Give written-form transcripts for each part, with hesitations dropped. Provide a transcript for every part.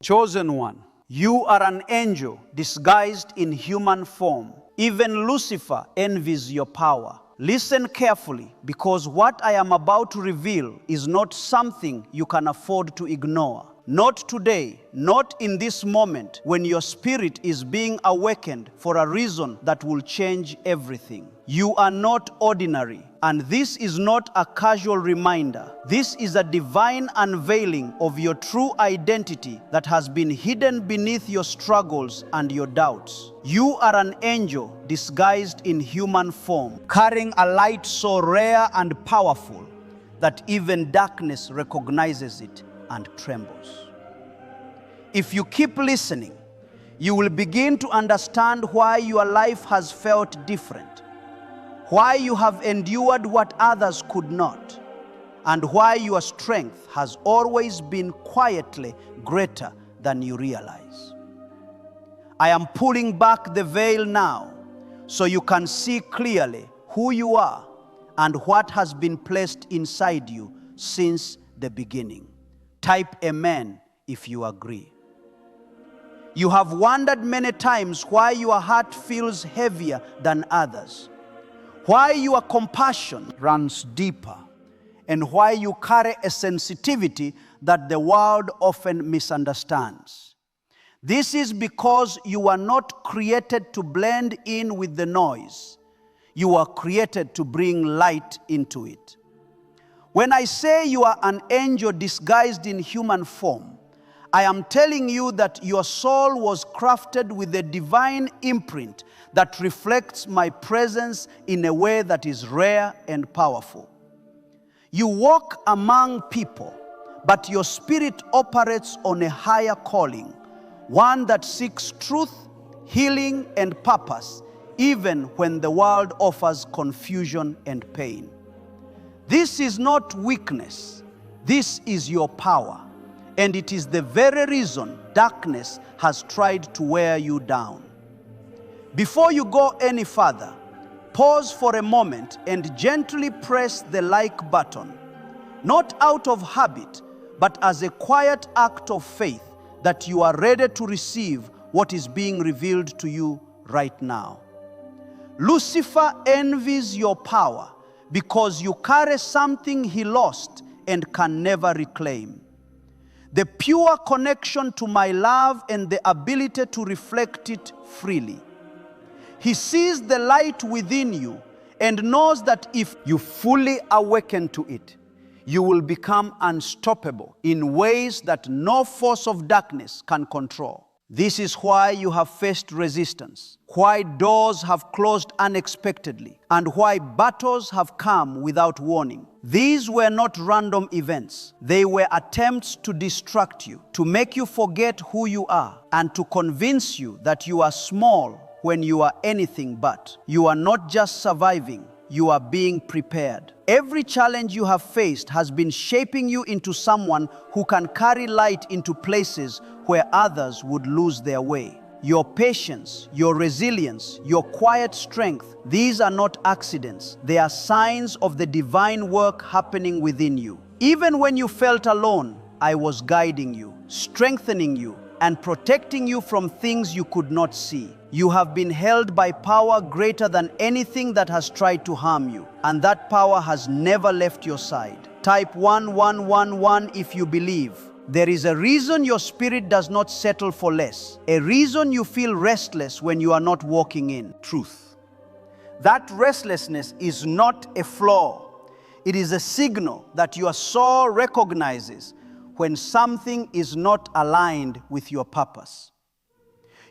Chosen one, you are an angel disguised in human form. Even Lucifer envies your power. Listen carefully, because what I am about to reveal is not something you can afford to ignore. Not today, not in this moment when your spirit is being awakened for a reason that will change everything. You are not ordinary, and this is not a casual reminder. This is a divine unveiling of your true identity that has been hidden beneath your struggles and your doubts. You are an angel disguised in human form, carrying a light so rare and powerful that even darkness recognizes it and trembles. If you keep listening, you will begin to understand why your life has felt different, why you have endured what others could not, and why your strength has always been quietly greater than you realize. I am pulling back the veil now so you can see clearly who you are and what has been placed inside you since the beginning. Type amen if you agree. You have wondered many times why your heart feels heavier than others, why your compassion runs deeper, and why you carry a sensitivity that the world often misunderstands. This is because you are not created to blend in with the noise. You are created to bring light into it. When I say you are an angel disguised in human form, I am telling you that your soul was crafted with a divine imprint that reflects my presence in a way that is rare and powerful. You walk among people, but your spirit operates on a higher calling, one that seeks truth, healing, and purpose, even when the world offers confusion and pain. This is not weakness. This is your power. And it is the very reason darkness has tried to wear you down. Before you go any further, pause for a moment and gently press the like button, not out of habit, but as a quiet act of faith that you are ready to receive what is being revealed to you right now. Lucifer envies your power because you carry something he lost and can never reclaim. The pure connection to my love and the ability to reflect it freely. He sees the light within you and knows that if you fully awaken to it, you will become unstoppable in ways that no force of darkness can control. This is why you have faced resistance, why doors have closed unexpectedly, and why battles have come without warning. These were not random events. They were attempts to distract you, to make you forget who you are, and to convince you that you are small when you are anything but. You are not just surviving, you are being prepared. Every challenge you have faced has been shaping you into someone who can carry light into places where others would lose their way. Your patience, your resilience, your quiet strength, these are not accidents. They are signs of the divine work happening within you. Even when you felt alone, I was guiding you, strengthening you, and protecting you from things you could not see. You have been held by power greater than anything that has tried to harm you, and that power has never left your side. Type 1111 if you believe. There is a reason your spirit does not settle for less, a reason you feel restless when you are not walking in truth. That restlessness is not a flaw. It is a signal that your soul recognizes when something is not aligned with your purpose.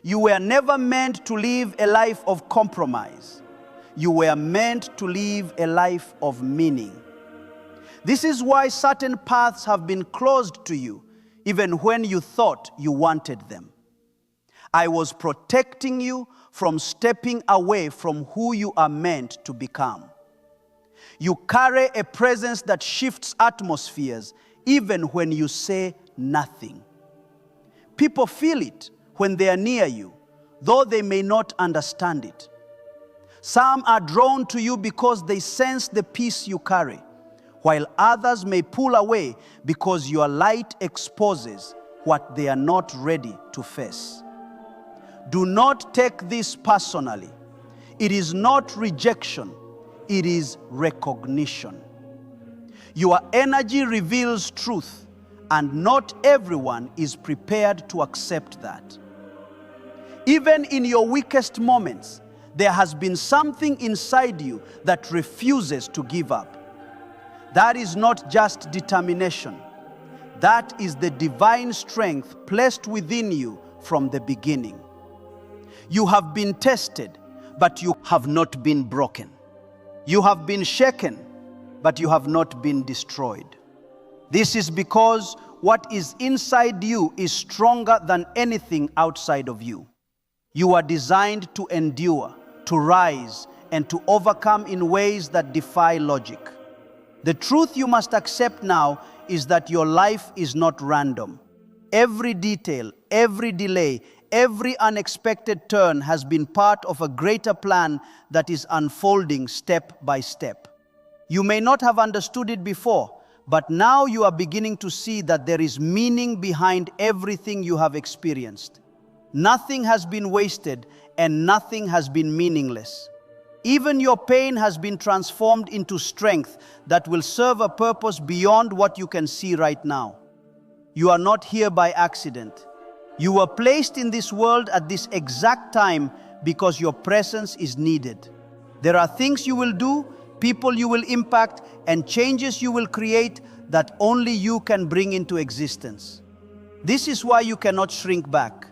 You were never meant to live a life of compromise. You were meant to live a life of meaning. This is why certain paths have been closed to you, even when you thought you wanted them. I was protecting you from stepping away from who you are meant to become. You carry a presence that shifts atmospheres even when you say nothing. People feel it when they are near you, though they may not understand it. Some are drawn to you because they sense the peace you carry, while others may pull away because your light exposes what they are not ready to face. Do not take this personally. It is not rejection, it is recognition. Your energy reveals truth, and not everyone is prepared to accept that. Even in your weakest moments, there has been something inside you that refuses to give up. That is not just determination. That is the divine strength placed within you from the beginning. You have been tested, but you have not been broken. You have been shaken, but you have not been destroyed. This is because what is inside you is stronger than anything outside of you. You are designed to endure, to rise, and to overcome in ways that defy logic. The truth you must accept now is that your life is not random. Every detail, every delay, every unexpected turn has been part of a greater plan that is unfolding step by step. You may not have understood it before, but now you are beginning to see that there is meaning behind everything you have experienced. Nothing has been wasted and nothing has been meaningless. Even your pain has been transformed into strength that will serve a purpose beyond what you can see right now. You are not here by accident. You were placed in this world at this exact time because your presence is needed. There are things you will do, people you will impact, and changes you will create that only you can bring into existence. This is why you cannot shrink back.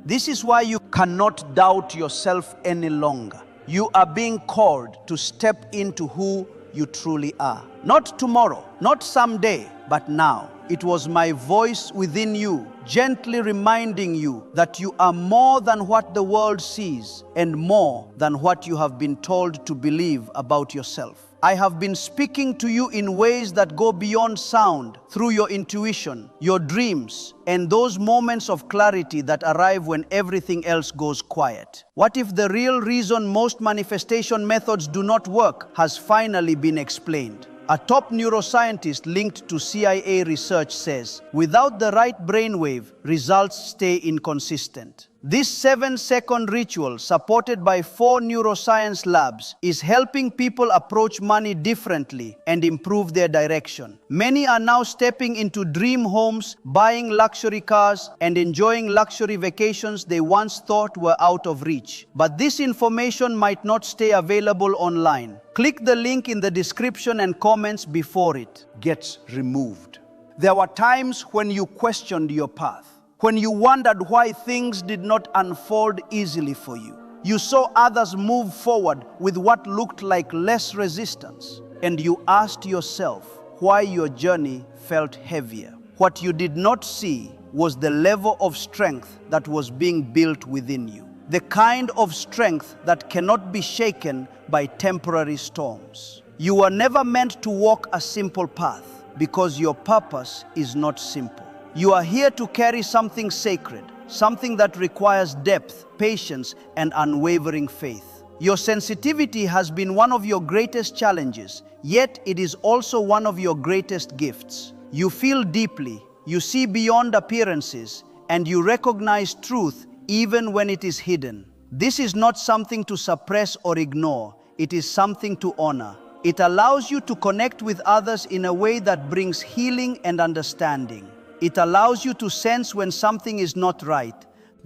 This is why you cannot doubt yourself any longer. You are being called to step into who you truly are. Not tomorrow, not someday, but now. It was my voice within you, gently reminding you that you are more than what the world sees and more than what you have been told to believe about yourself. I have been speaking to you in ways that go beyond sound, through your intuition, your dreams, and those moments of clarity that arrive when everything else goes quiet. What if the real reason most manifestation methods do not work has finally been explained? A top neuroscientist linked to CIA research says, without the right brainwave, results stay inconsistent. This 7-second ritual, supported by 4 neuroscience labs, is helping people approach money differently and improve their direction. Many are now stepping into dream homes, buying luxury cars, and enjoying luxury vacations they once thought were out of reach. But this information might not stay available online. Click the link in the description and comments before it gets removed. There were times when you questioned your path, when you wondered why things did not unfold easily for you. You saw others move forward with what looked like less resistance, and you asked yourself why your journey felt heavier. What you did not see was the level of strength that was being built within you. The kind of strength that cannot be shaken by temporary storms. You were never meant to walk a simple path because your purpose is not simple. You are here to carry something sacred, something that requires depth, patience, and unwavering faith. Your sensitivity has been one of your greatest challenges, yet it is also one of your greatest gifts. You feel deeply, you see beyond appearances, and you recognize truth even when it is hidden. This is not something to suppress or ignore, it is something to honor. It allows you to connect with others in a way that brings healing and understanding. It allows you to sense when something is not right,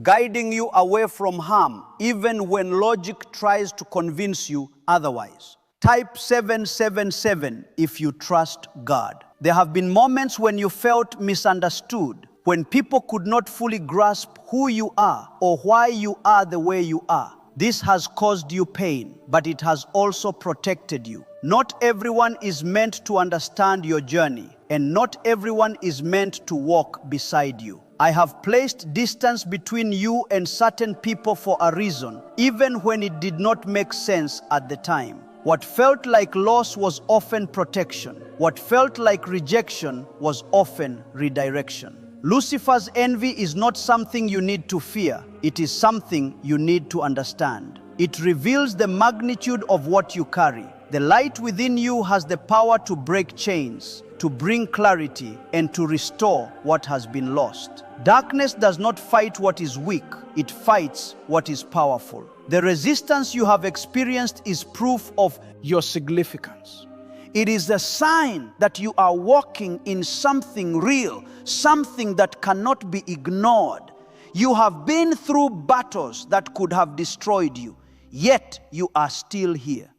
guiding you away from harm, even when logic tries to convince you otherwise. Type 777 if you trust God. There have been moments when you felt misunderstood, when people could not fully grasp who you are or why you are the way you are. This has caused you pain, but it has also protected you. Not everyone is meant to understand your journey, and not everyone is meant to walk beside you. I have placed distance between you and certain people for a reason, even when it did not make sense at the time. What felt like loss was often protection. What felt like rejection was often redirection. Lucifer's envy is not something you need to fear. It is something you need to understand. It reveals the magnitude of what you carry. The light within you has the power to break chains, to bring clarity, and to restore what has been lost. Darkness does not fight what is weak, it fights what is powerful. The resistance you have experienced is proof of your significance. It is a sign that you are walking in something real, something that cannot be ignored. You have been through battles that could have destroyed you, yet you are still here.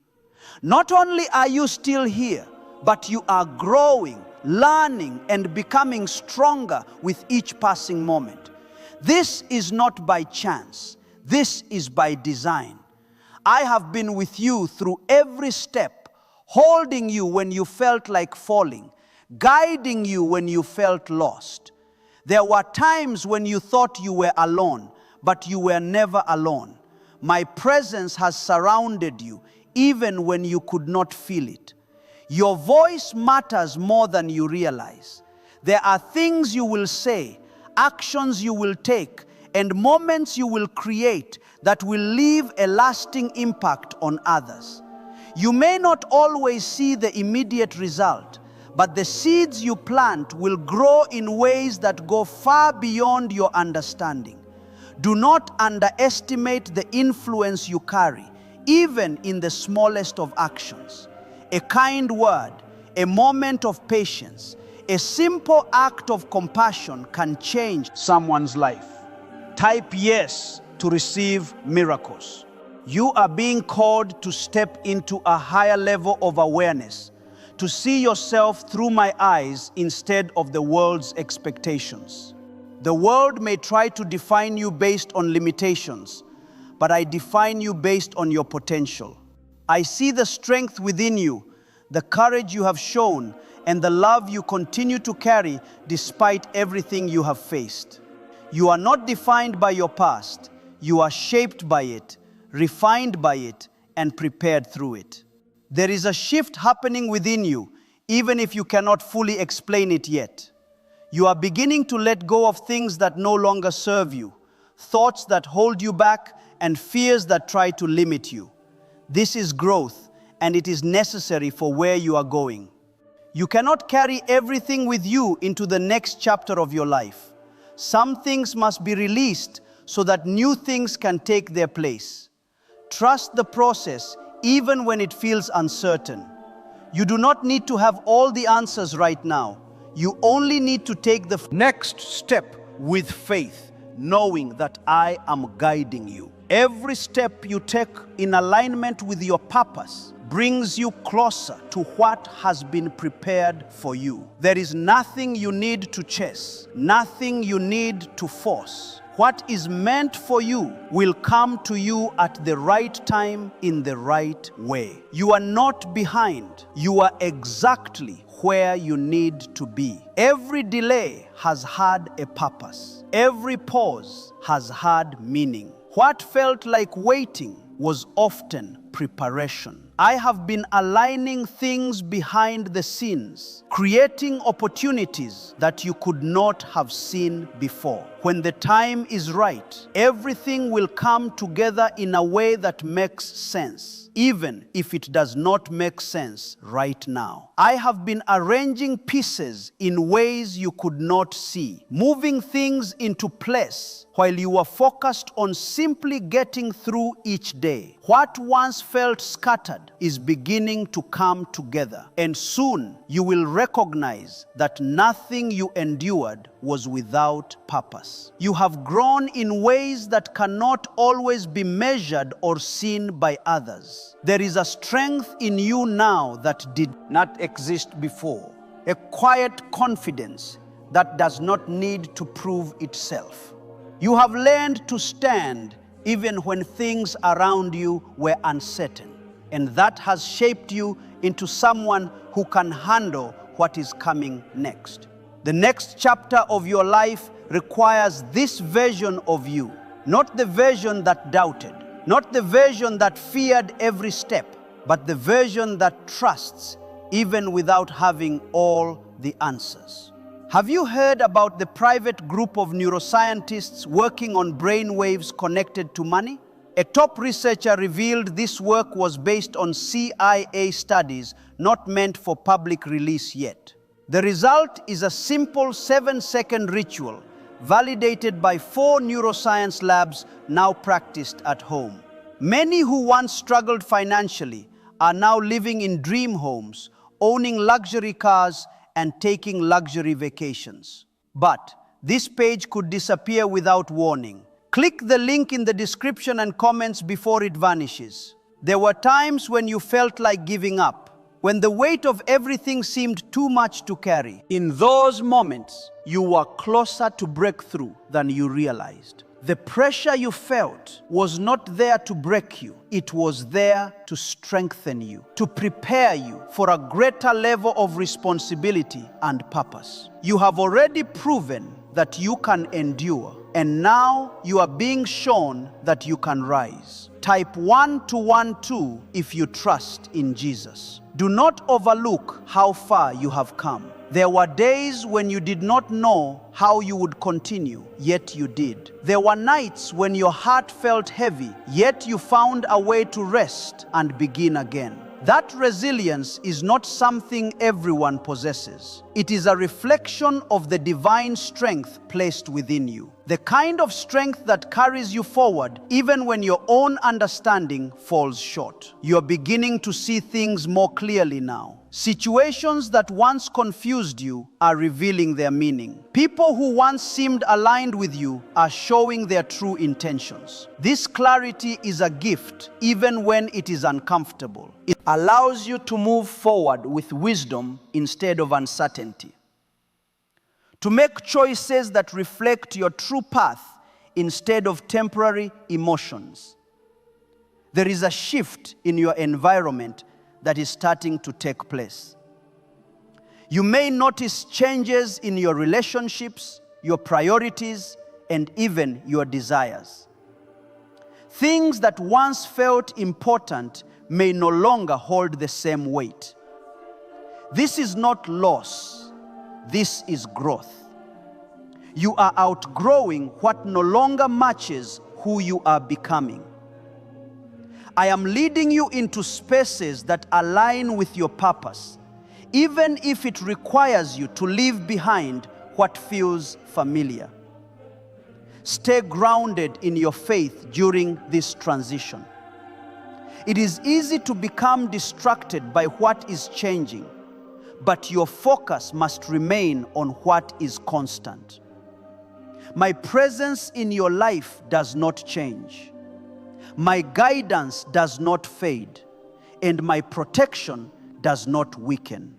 Not only are you still here, but you are growing, learning, and becoming stronger with each passing moment. This is not by chance. This is by design. I have been with you through every step, holding you when you felt like falling, guiding you when you felt lost. There were times when you thought you were alone, but you were never alone. My presence has surrounded you, even when you could not feel it. Your voice matters more than you realize. There are things you will say, actions you will take, and moments you will create that will leave a lasting impact on others. You may not always see the immediate result, but the seeds you plant will grow in ways that go far beyond your understanding. Do not underestimate the influence you carry, even in the smallest of actions. A kind word, a moment of patience, a simple act of compassion can change someone's life. Type yes to receive miracles. You are being called to step into a higher level of awareness, to see yourself through my eyes instead of the world's expectations. The world may try to define you based on limitations, but I define you based on your potential. I see the strength within you, the courage you have shown, and the love you continue to carry despite everything you have faced. You are not defined by your past. You are shaped by it, refined by it, and prepared through it. There is a shift happening within you, even if you cannot fully explain it yet. You are beginning to let go of things that no longer serve you, thoughts that hold you back, and fears that try to limit you. This is growth, and it is necessary for where you are going. You cannot carry everything with you into the next chapter of your life. Some things must be released so that new things can take their place. Trust the process even when it feels uncertain. You do not need to have all the answers right now. You only need to take the next step with faith, knowing that I am guiding you. Every step you take in alignment with your purpose brings you closer to what has been prepared for you. There is nothing you need to chase, nothing you need to force. What is meant for you will come to you at the right time in the right way. You are not behind. You are exactly where you need to be. Every delay has had a purpose. Every pause has had meaning. What felt like waiting was often preparation. I have been aligning things behind the scenes, creating opportunities that you could not have seen before. When the time is right, everything will come together in a way that makes sense, even if it does not make sense right now. I have been arranging pieces in ways you could not see, moving things into place while you were focused on simply getting through each day. What once felt scattered is beginning to come together, and soon you will recognize that nothing you endured was without purpose. You have grown in ways that cannot always be measured or seen by others. There is a strength in you now that did not exist before, a quiet confidence that does not need to prove itself. You have learned to stand even when things around you were uncertain, and that has shaped you into someone who can handle what is coming next. The next chapter of your life requires this version of you, not the version that doubted, not the version that feared every step, but the version that trusts even without having all the answers. Have you heard about the private group of neuroscientists working on brain waves connected to money? A top researcher revealed this work was based on CIA studies not meant for public release yet. The result is a simple 7-second ritual validated by 4 neuroscience labs now practiced at home. Many who once struggled financially are now living in dream homes, owning luxury cars, and taking luxury vacations. But this page could disappear without warning. Click the link in the description and comments before it vanishes. There were times when you felt like giving up, when the weight of everything seemed too much to carry. In those moments, you were closer to breakthrough than you realized. The pressure you felt was not there to break you. It was there to strengthen you, to prepare you for a greater level of responsibility and purpose. You have already proven that you can endure, and now you are being shown that you can rise. Type 1212 if you trust in Jesus. Do not overlook how far you have come. There were days when you did not know how you would continue, yet you did. There were nights when your heart felt heavy, yet you found a way to rest and begin again. That resilience is not something everyone possesses. It is a reflection of the divine strength placed within you. The kind of strength that carries you forward even when your own understanding falls short. You're beginning to see things more clearly now. Situations that once confused you are revealing their meaning. People who once seemed aligned with you are showing their true intentions. This clarity is a gift, even when it is uncomfortable. It allows you to move forward with wisdom instead of uncertainty, to make choices that reflect your true path instead of temporary emotions. There is a shift in your environment that is starting to take place. You may notice changes in your relationships, your priorities, and even your desires. Things that once felt important may no longer hold the same weight. This is not loss, this is growth. You are outgrowing what no longer matches who you are becoming. I am leading you into spaces that align with your purpose, even if it requires you to leave behind what feels familiar. Stay grounded in your faith during this transition. It is easy to become distracted by what is changing, but your focus must remain on what is constant. My presence in your life does not change. My guidance does not fade, and my protection does not weaken.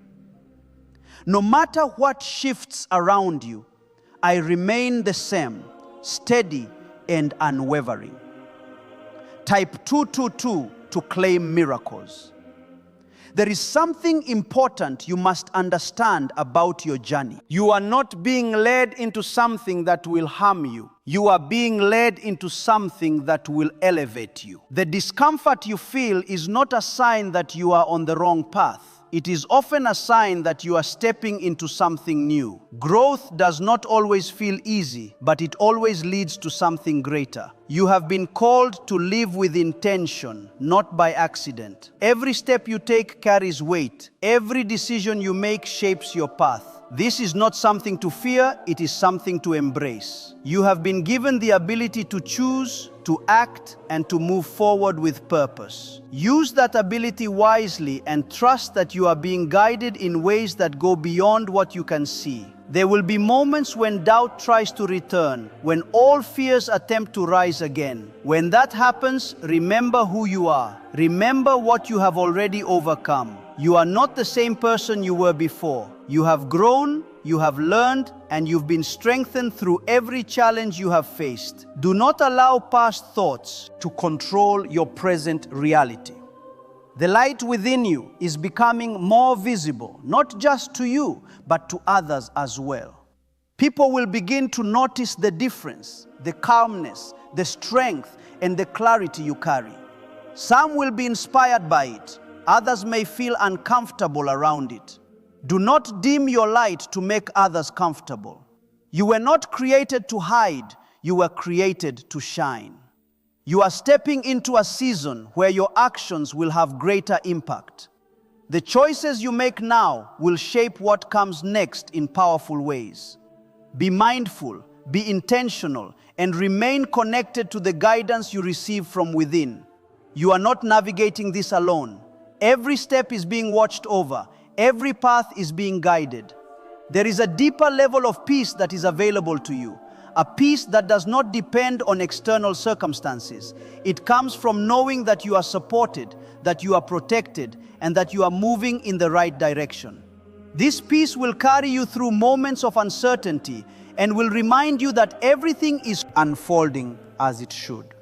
No matter what shifts around you, I remain the same, steady and unwavering. Type 222 to claim miracles. There is something important you must understand about your journey. You are not being led into something that will harm you. You are being led into something that will elevate you. The discomfort you feel is not a sign that you are on the wrong path. It is often a sign that you are stepping into something new. Growth does not always feel easy, but it always leads to something greater. You have been called to live with intention, not by accident. Every step you take carries weight. Every decision you make shapes your path. This is not something to fear, it is something to embrace. You have been given the ability to choose, to act, and to move forward with purpose. Use that ability wisely and trust that you are being guided in ways that go beyond what you can see. There will be moments when doubt tries to return, when all fears attempt to rise again. When that happens, remember who you are. Remember what you have already overcome. You are not the same person you were before. You have grown, you have learned, and you've been strengthened through every challenge you have faced. Do not allow past thoughts to control your present reality. The light within you is becoming more visible, not just to you, but to others as well. People will begin to notice the difference, the calmness, the strength, and the clarity you carry. Some will be inspired by it. Others may feel uncomfortable around it. Do not dim your light to make others comfortable. You were not created to hide, you were created to shine. You are stepping into a season where your actions will have greater impact. The choices you make now will shape what comes next in powerful ways. Be mindful, be intentional, and remain connected to the guidance you receive from within. You are not navigating this alone. Every step is being watched over. Every path is being guided. There is a deeper level of peace that is available to you. A peace that does not depend on external circumstances. It comes from knowing that you are supported, that you are protected, and that you are moving in the right direction. This peace will carry you through moments of uncertainty and will remind you that everything is unfolding as it should.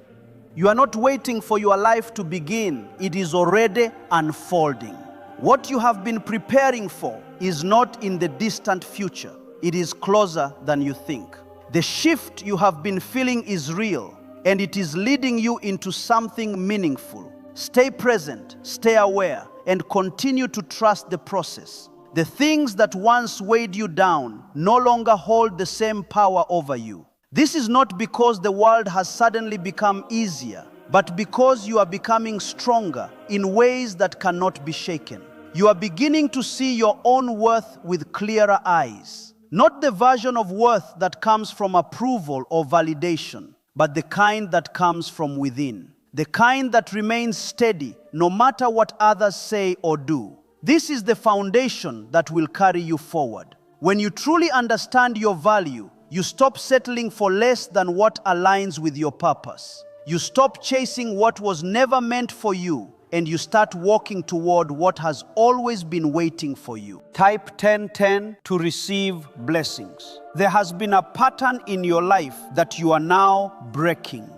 You are not waiting for your life to begin. It is already unfolding. What you have been preparing for is not in the distant future. It is closer than you think. The shift you have been feeling is real, and it is leading you into something meaningful. Stay present, stay aware, and continue to trust the process. The things that once weighed you down no longer hold the same power over you. This is not because the world has suddenly become easier, but because you are becoming stronger in ways that cannot be shaken. You are beginning to see your own worth with clearer eyes. Not the version of worth that comes from approval or validation, but the kind that comes from within. The kind that remains steady no matter what others say or do. This is the foundation that will carry you forward. When you truly understand your value, you stop settling for less than what aligns with your purpose. You stop chasing what was never meant for you, and you start walking toward what has always been waiting for you. Type 1010 to receive blessings. There has been a pattern in your life that you are now breaking.